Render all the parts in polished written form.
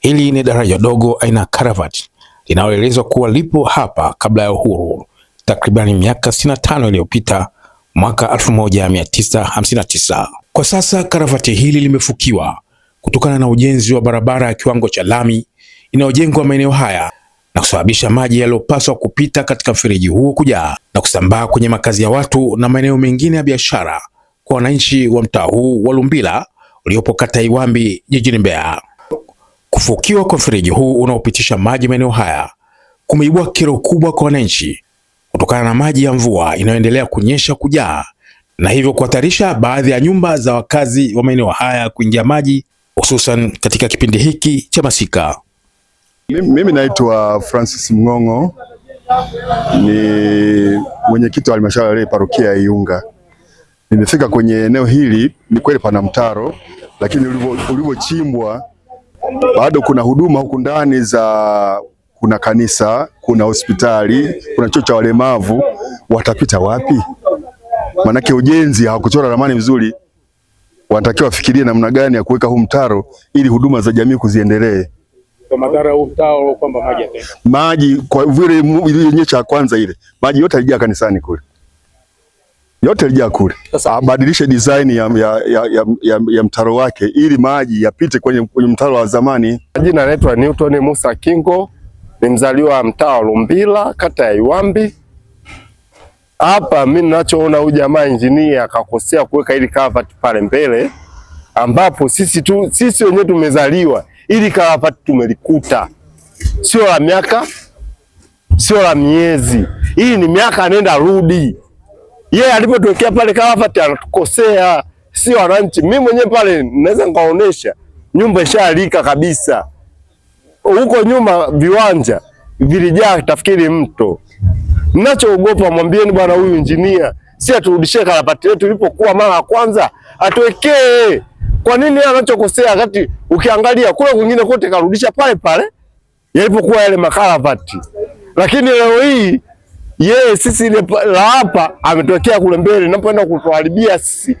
Hili ni daraja dogo aina karavati linaloelezwa kuwa lipo hapa kabla ya uhuru takriban miaka 65 iliyopita mwaka 1959. Kwa sasa karavati hili limefukiwa kutokana na ujenzi wa barabara ya kiwango cha lami inayojengwa maeneo haya na kusababisha maji yaliyopaswa kupita katika mfereji huo kujaa na kusambaa kwenye makazi ya watu na maeneo mengine ya biashara kwa wananchi wa mtaa huu wa Lumbila uliopo kata ya Iwambi jijini Mbeya. Kufukiwa kwa mfereji huu unaopitisha maji maeneo haya kumeibua kero kubwa kwa wananchi kutokana na maji ya mvua inayoendelea kunyesha kujaa na hivyo kuhatarisha baadhi ya nyumba za wakazi wa maeneo haya kuingia maji, hususan katika kipindi hiki cha masika. Mimi naitwa Francis Mng'ong'o, ni mwenyekiti wa halmashauri ya parokia ya Iyunga. Nimefika kwenye eneo hili, ni kweli pana mtaro, lakini ulivyochimbwa bado kuna huduma huku ndani kuna kanisa, kuna hospitali, kuna chuo cha walemavu. Watapita wapi? Manake ujenzi hawakuchora ramani vizuri. Wanatakiwa wafikirie namna gani ya kuweka huu mtaro ili huduma za jamii kuziendelee. Kwa madhara huu mtaro kwamba maji yataenda. Maji kwa vile ilinyesha ya kwanza ile, maji yote yalijaa kanisani kule. Yote yalijaa kule. Abadilishe design ya mtaro wake ili maji yapite kwenye mtaro wa zamani. Jina naitwa Newton Musa Kingo, ni mzaliwa wa mtaa wa Lumbila, kata ya Iwambi. Hapa mimi ninachoona huyu jamaa engineer akakosea kuweka ili karavati pale mbele, ambapo sisi wenyewe tumezaliwa ili karavati tumelikuta. Sio la miaka, sio la miezi. Hii ni miaka nenda rudi. Yeye alipotuwekea pale karavati anatukosea, sio wananchi. Mimi mwenyewe pale naweza nikaonesha nyumba ishalika kabisa. Huko nyuma viwanja vilijaa tafikiri mto. Ninachoogopa, mwambieni bwana huyu engineer, si aturudishie karavati yetu ilipokuwa mara ya kwanza, atuwekee. Kwa nini anachokosea wakati ukiangalia kule kwingine kote karudisha pale pale yalipokuwa yale makaravati. Lakini leo hii yeye sisi ile la hapa ametuwekea kule mbele, napoenda kutuharibia sisi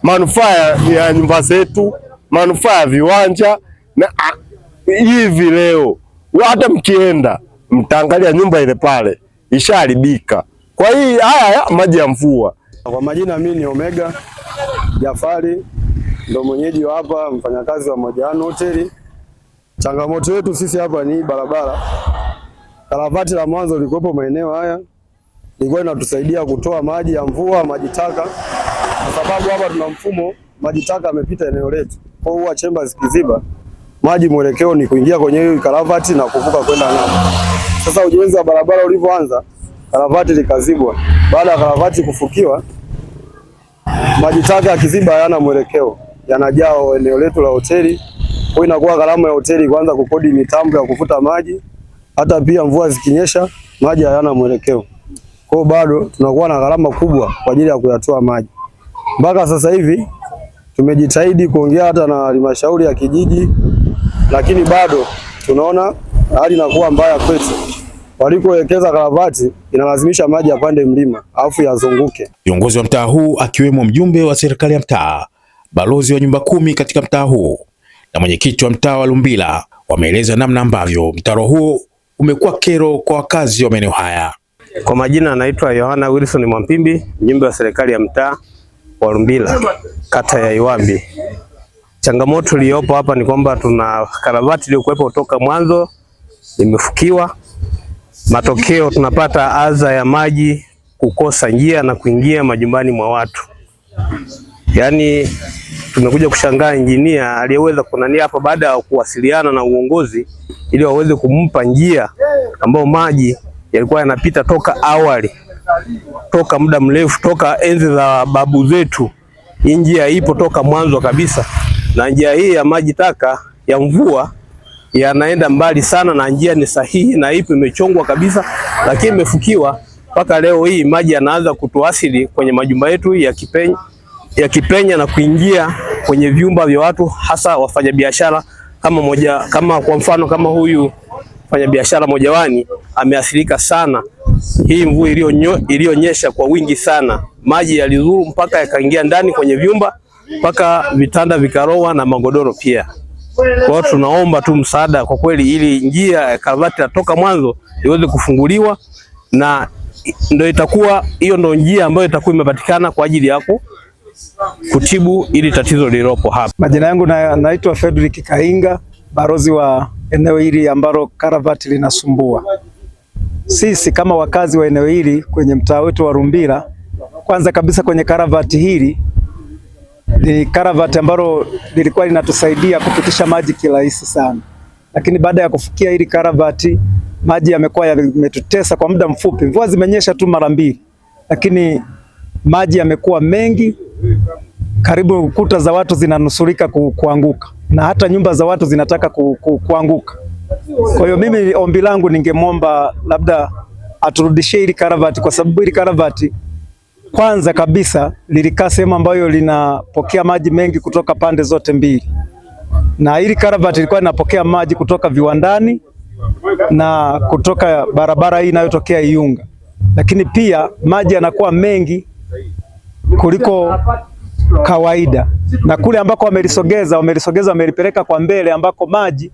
manufaa ya nyumba zetu, manufaa ya viwanja. Na hivi leo hata mkienda mtaangalia nyumba ile pale ishaharibika. Kwa hii haya maji ya mvua. Kwa majina mimi ni Omega Jafari, ndo mwenyeji wa hapa, mfanyakazi wa Mojano Hoteli. Changamoto yetu sisi hapa ni barabara. Karavati la mwanzo lilikuwepo maeneo haya, ilikuwa inatusaidia kutoa maji ya mvua, maji taka, kwa sababu hapa tuna mfumo maji taka yamepita eneo letu. Kwa hiyo chemba zikiziba, maji mwelekeo ni kuingia kwenye hiyo karavati na kuvuka kwenda ng'ambo. Sasa ujenzi wa barabara ulivyoanza, karavati likazibwa. Baada ya karavati kufukiwa, maji taka yakiziba hayana mwelekeo, yanajaa eneo letu la hoteli. Kwa inakuwa gharama ya hoteli kwanza kukodi mitambo ya kufuta maji, hata pia mvua zikinyesha maji hayana mwelekeo. Kwa bado tunakuwa na gharama kubwa kwa ajili ya kuyatoa maji. Mpaka sasa hivi tumejitahidi kuongea hata na halmashauri ya kijiji, lakini bado tunaona hali inakuwa mbaya kwetu. Walikowekeza karavati inalazimisha maji yapande mlima alafu yazunguke. Viongozi wa mtaa huu akiwemo mjumbe wa serikali ya mtaa, balozi wa nyumba 10 katika mtaa huu na mwenyekiti wa mtaa wa Lumbila wameeleza namna ambavyo mtaro huo umekuwa kero kwa wakazi wa maeneo haya. Kwa majina anaitwa Yohana Wilson Mwampimbi, mjumbe wa serikali ya mtaa wa Lumbila, kata ya Iwambi. Changamoto iliyopo hapa ni kwamba tuna karavati iliyokuwepo kutoka mwanzo imefukiwa. Matokeo tunapata adha ya maji kukosa njia na kuingia majumbani mwa watu. Yaani tumekuja kushangaa engineer aliyeweza kunania hapa baada ya kuwasiliana na uongozi ili waweze kumpa njia ambayo maji yalikuwa yanapita toka awali, toka muda mrefu, toka enzi za babu zetu. Hii njia ipo toka mwanzo kabisa, na njia hii ya maji taka ya mvua yanaenda mbali sana, na njia ni sahihi na ipo imechongwa kabisa, lakini imefukiwa. Mpaka leo hii maji yanaanza kutuasili kwenye majumba yetu ya kipenya na kuingia kwenye vyumba vya watu, hasa wafanyabiashara kama kwa mfano kama huyu mfanyabiashara Mojawani ameathirika sana. Hii mvua iliyonyesha kwa wingi sana, maji yalizuru mpaka yakaingia ndani kwenye vyumba, mpaka vitanda vikaroa na magodoro pia. Kwa hiyo tunaomba tu msaada kwa kweli, ili njia ya karavati natoka mwanzo iweze kufunguliwa, na ndio itakuwa hiyo ndio njia ambayo itakuwa imepatikana kwa ajili yako kutibu ili tatizo lilopo hapa. Majina yangu naitwa Fredrick Kainga, balozi wa eneo hili ambalo karavati linasumbua. Sisi kama wakazi wa eneo hili kwenye mtaa wetu wa Lumbila, kwanza kabisa kwenye karavati hili ni karavati ambalo lilikuwa linatusaidia kupitisha maji kirahisi sana, lakini baada ya kufikia hili karavati maji yamekuwa yametutesa kwa muda mfupi. Mvua zimenyesha tu mara 2, lakini maji yamekuwa mengi, karibu kuta za watu zinanusurika kuanguka na hata nyumba za watu zinataka kuanguka. Kwa hiyo mimi ombi langu, ningemwomba labda aturudishie hili karavati, kwa sababu hili karavati kwanza kabisa lilikaa sehemu ambayo linapokea maji mengi kutoka pande zote mbili, na hili karavati lilikuwa linapokea maji kutoka viwandani na kutoka barabara hii inayotokea Iyunga, lakini pia maji yanakuwa mengi kuliko kawaida, na kule ambako wamelisogeza wamelipeleka kwa mbele ambako maji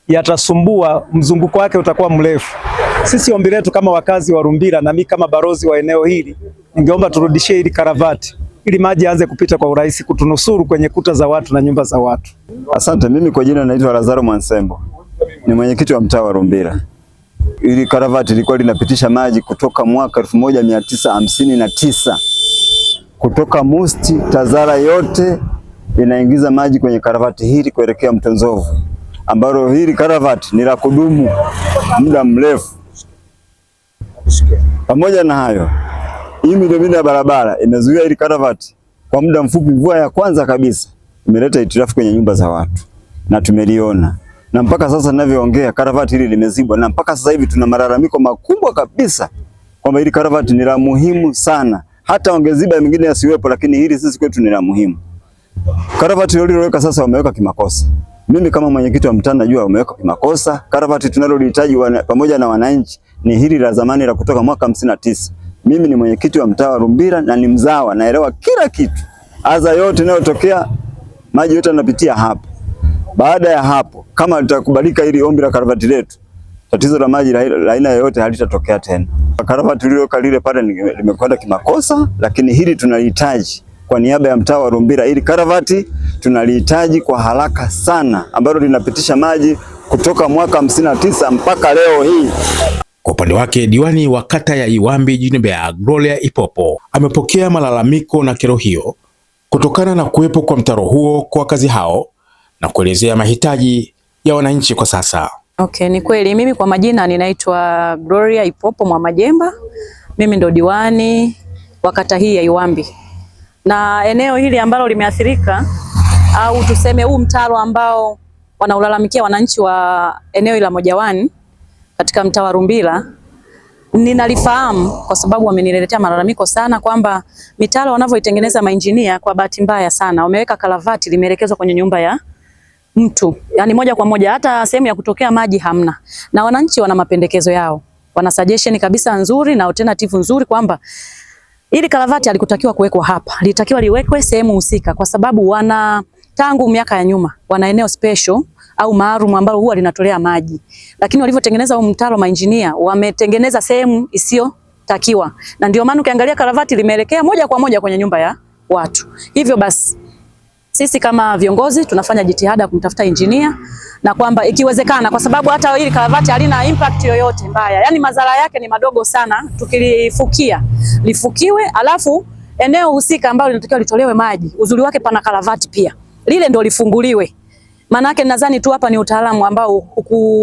yatasumbua, mzunguko wake utakuwa mrefu. Sisi ombi letu kama wakazi wa Lumbila na mimi kama balozi wa eneo hili, ningeomba turudishie hili karavati ili maji yaanze kupita kwa urahisi, kutunusuru kwenye kuta za watu na nyumba za watu. Asante. Mimi kwa jina naitwa Lazaro Mwansembo, ni mwenyekiti wa mtaa wa Lumbila. Hili karavati lilikuwa linapitisha maji kutoka mwaka 1959 kutoka Musti Tazara yote inaingiza maji kwenye karavati hili kuelekea Mto Nzovu, ambalo hili karavati ni la kudumu muda mrefu. Pamoja na hayo, hii miundombinu ya barabara imezuia hili karavati kwa muda mfupi. Mvua ya kwanza kabisa imeleta hitilafu kwenye nyumba za watu na tumeliona, na mpaka sasa ninavyoongea karavati hili limezibwa, na mpaka sasa hivi tuna malalamiko makubwa kabisa kwamba hili karavati ni la muhimu sana. Hata wangeziba mingine yasiwepo, lakini hili sisi kwetu ni la muhimu. Karavati lililoweka sasa wameweka kimakosa. Mimi kama mwenyekiti wa mtaa najua wameweka kimakosa. Karavati tunalolihitaji pamoja na wananchi ni hili la zamani la kutoka mwaka 59. Mimi ni mwenyekiti wa mtaa wa Lumbila na ni mzawa, naelewa kila kitu. Adha yote inayotokea, maji yote yanapitia hapa. Baada ya hapo, kama litakubalika hili ombi la karavati letu, tatizo la maji la aina yoyote halitatokea tena. Karavati lililoweka lile pale limekwenda kimakosa, lakini hili tunalihitaji kwa niaba ya mtaa wa Lumbila. Hili karavati tunalihitaji kwa haraka sana, ambalo linapitisha maji kutoka mwaka 59 mpaka leo hii. Kwa upande wake, diwani wa kata ya Iwambi jijini Mbeya, Gloria Ipopo, amepokea malalamiko na kero hiyo kutokana na kuwepo kwa mtaro huo kwa wakazi hao na kuelezea mahitaji ya wananchi kwa sasa. Okay, ni kweli. Mimi kwa majina ninaitwa Gloria Ipopo Mwamajemba. Mimi ndo diwani wa kata hii ya Iwambi. Na eneo hili ambalo limeathirika, au tuseme huu mtaro ambao wanaulalamikia wananchi wa eneo la Mojawani katika mtaa wa Lumbila, ninalifahamu kwa sababu wameniletea malalamiko sana kwamba mitaro wanavyoitengeneza mainjinia, kwa bahati mbaya sana wameweka karavati limeelekezwa kwenye nyumba ya mtu, yani moja kwa moja, hata sehemu ya kutokea maji hamna. Na wananchi wana mapendekezo yao, wana suggestion kabisa nzuri na alternative nzuri kwamba ili karavati alikutakiwa kuwekwa hapa, litakiwa liwekwe sehemu husika, kwa sababu wana tangu miaka ya nyuma wana eneo special au maalum ambalo huwa linatolea maji, lakini walivyotengeneza huu mtaro mainjinia wametengeneza sehemu isiyotakiwa, na ndio maana ukiangalia karavati limeelekea moja kwa moja kwenye nyumba ya watu. Hivyo basi sisi kama viongozi tunafanya jitihada kumtafuta injinia, na kwamba ikiwezekana, kwa sababu hata hili karavati halina impact yoyote mbaya, yani madhara yake ni madogo sana, tukilifukia lifukiwe, alafu eneo husika ambalo linatakiwa litolewe maji, uzuri wake pana karavati pia, lile ndio lifunguliwe. Manake nadhani tu hapa ni utaalamu ambao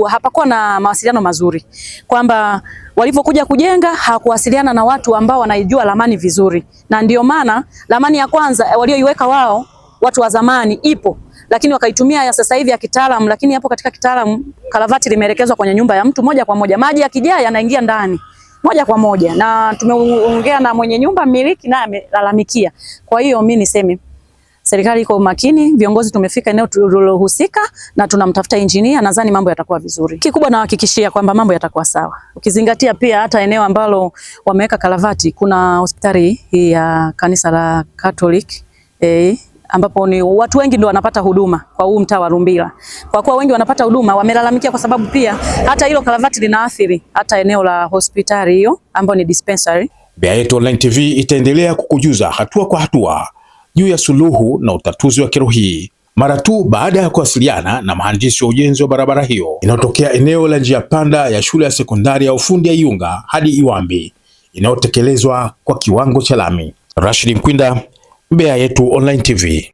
hapakuwa na mawasiliano mazuri, kwamba walipokuja kujenga hawakuwasiliana na watu ambao wanaijua ramani vizuri, na ndio maana ramani ya kwanza walioiweka wao watu wa zamani ipo, lakini wakaitumia ya sasa hivi ya kitaalamu, lakini hapo katika kitaalamu karavati limeelekezwa kwenye nyumba ya mtu moja kwa moja, maji yakijaa yanaingia ndani moja kwa moja, na tumeongea na mwenye nyumba mmiliki naye amelalamikia. Kwa hiyo mimi niseme serikali iko makini, viongozi tumefika eneo tulilohusika na tunamtafuta injinia, nadhani mambo yatakuwa vizuri. Kikubwa nawahakikishia kwamba mambo yatakuwa sawa. Ukizingatia pia hata eneo ambalo wameweka karavati kuna hospitali hii ya kanisa la Catholic ambapo ni watu wengi ndio wanapata huduma kwa huu mtaa wa Lumbila. Kwa kuwa wengi wanapata huduma, wamelalamikia kwa sababu pia hata hilo karavati linaathiri hata eneo la hospitali hiyo ambayo ni dispensary. Mbeya Yetu Online TV itaendelea kukujuza hatua kwa hatua juu ya suluhu na utatuzi wa kero hii mara tu baada ya kuwasiliana na mhandisi wa ujenzi wa barabara hiyo inayotokea eneo la njia panda ya shule ya sekondari ya ufundi ya Iyunga hadi Iwambi inayotekelezwa kwa kiwango cha lami. Rashid Mkwinda, Mbeya Yetu Online TV.